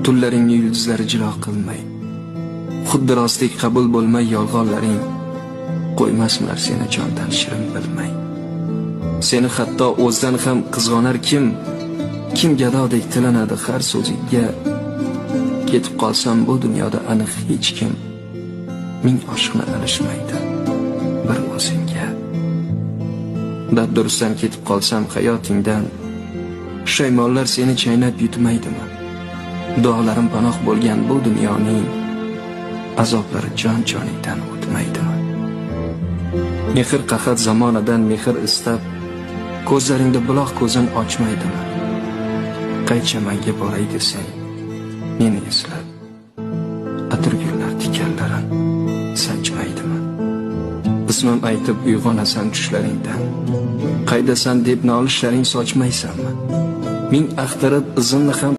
tunlaringni yulduzlari jilo qilmay, xuddi rostdek qabul bo'lmay yolg'onlaring qo'ymaslar seni jondan shirin bilmay. Seni hatto o'zdan ham qizg'onar kim gadodek tilanadi har so'zingga. Ketib qolsam bu dunyoda aniq hech kim ming oshiqni alishmaydi bir o'zingga. Dabdurustdan ketib qolsam hayotingdan, pushaymonlar seni chaynab yutmaydimi? Duolarim panoh bo'lgan bu dunyoning azoblari jon-joningdan o'tmaydimi? Mehr qahat zamonidan mehr istab, ko'zlaringda buloq ko'zin ochmaydimi? Qaycha manga boray desang, meni eslab, atirgullar tikanlarin sanchmaydimi? Ismim aytib uyg'onasan tushlaringdan, qaydasan deb nolishlaring sochmaysanmi? Ming axtarib izimni ham